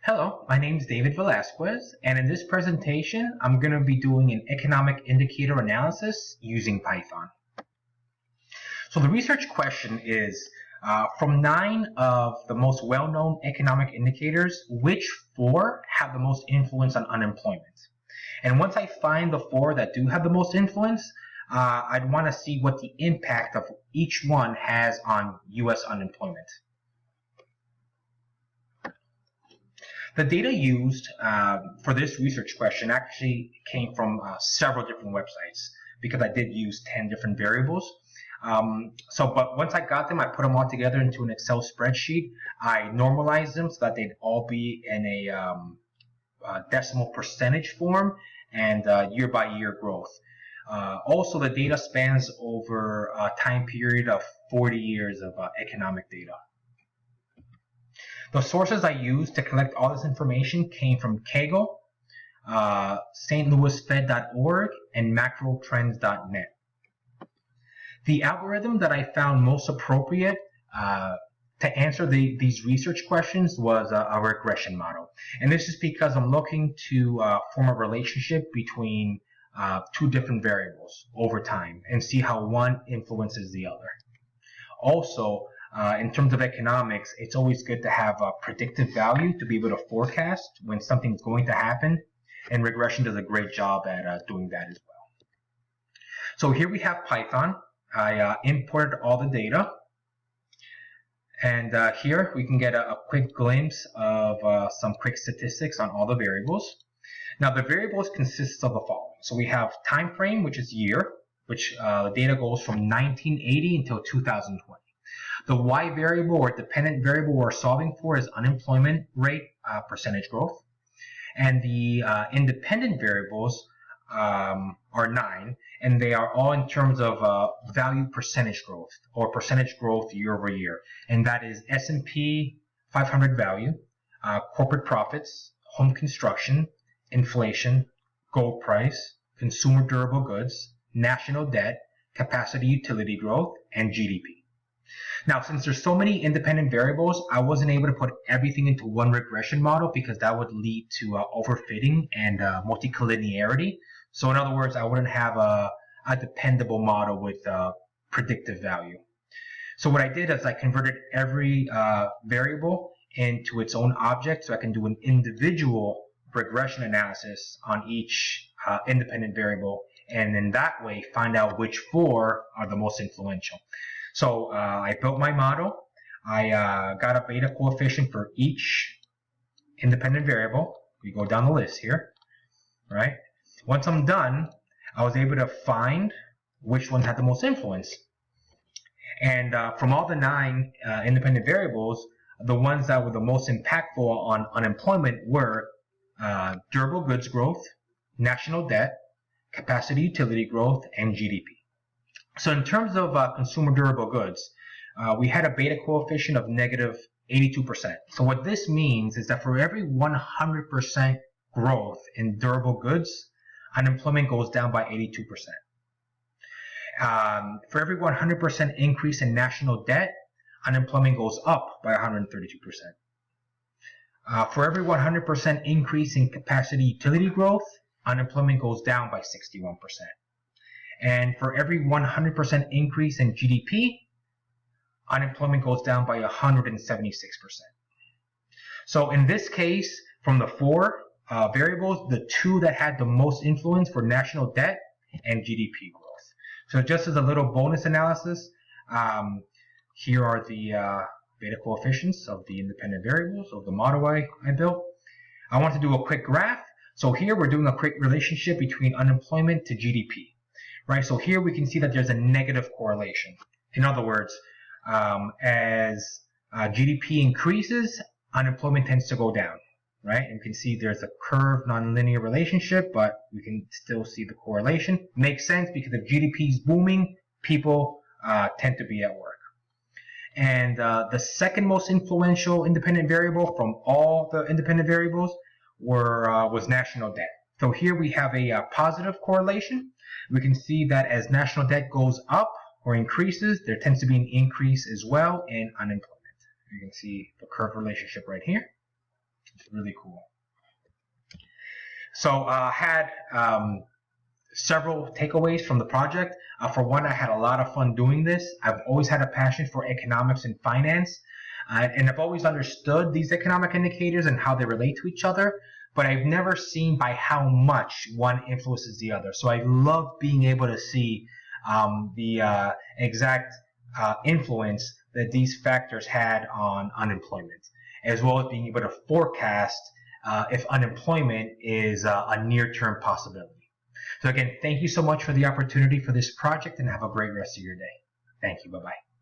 Hello, my name is David Velasquez, and in this presentation, I'm going to be doing an economic indicator analysis using Python. So the research question is, from 9 of the most well-known economic indicators, which 4 have the most influence on unemployment? And once I find the 4 that do have the most influence, I'd want to see what the impact of each one has on U.S. unemployment. The data used for this research question actually came from several different websites because I did use 10 different variables. But once I got them, I put them all together into an Excel spreadsheet. I normalized them so that they'd all be in a decimal percentage form and year-by-year growth. Also, the data spans over a time period of 40 years of economic data. The sources I used to collect all this information came from Kaggle, stlouisfed.org, and macrotrends.net. The algorithm that I found most appropriate to answer these research questions was a regression model. And this is because I'm looking to form a relationship between 2 different variables over time and see how one influences the other. Also, in terms of economics, it's always good to have a predictive value to be able to forecast when something's going to happen, and regression does a great job at doing that as well. So here we have Python. I imported all the data, and here we can get a quick glimpse of some quick statistics on all the variables. Now the variables consist of the following. So we have time frame, which is year, which the data goes from 1980 until 2020. The Y variable or dependent variable we're solving for is unemployment rate percentage growth. And the independent variables are 9, and they are all in terms of value percentage growth or percentage growth year over year. And that is S&P 500 value, corporate profits, home construction, inflation, gold price, consumer durable goods, national debt, capacity utility growth, and GDP. Now, since there's so many independent variables, I wasn't able to put everything into one regression model because that would lead to overfitting and multicollinearity. So in other words, I wouldn't have a dependable model with predictive value. So what I did is I converted every variable into its own object so I can do an individual regression analysis on each independent variable, and in that way find out which 4 are the most influential. So I built my model. I got a beta coefficient for each independent variable. We go down the list here, right? Once I'm done, I was able to find which one had the most influence. And from all the 9 independent variables, the ones that were the most impactful on unemployment were durable goods growth, national debt, capacity utility growth, and GDP. So in terms of consumer durable goods, we had a beta coefficient of negative 82%. So what this means is that for every 100% growth in durable goods, unemployment goes down by 82%. For every 100% increase in national debt, unemployment goes up by 132%. For every 100% increase in capacity utility growth, unemployment goes down by 61%. And for every 100% increase in GDP, unemployment goes down by 176%. So in this case, from the 4 variables, the 2 that had the most influence were national debt and GDP growth. So just as a little bonus analysis, here are the beta coefficients of the independent variables of the model I built. I want to do a quick graph. So here we're doing a quick relationship between unemployment to GDP. Right, so here we can see that there's a negative correlation. In other words, as GDP increases, unemployment tends to go down, right? And you can see there's a curved nonlinear relationship, but we can still see the correlation. Makes sense because if GDP is booming, people tend to be at work. And the second most influential independent variable from all the independent variables was national debt. So here we have a positive correlation. We can see that as national debt goes up or increases, there tends to be an increase as well in unemployment. You can see the curve relationship right here. It's really cool. So I had several takeaways from the project. For one, I had a lot of fun doing this. I've always had a passion for economics and finance, and I've always understood these economic indicators and how they relate to each other, but I've never seen by how much one influences the other. So I love being able to see the exact influence that these factors had on unemployment, as well as being able to forecast if unemployment is a near-term possibility. So again, thank you so much for the opportunity for this project, and have a great rest of your day. Thank you. Bye-bye.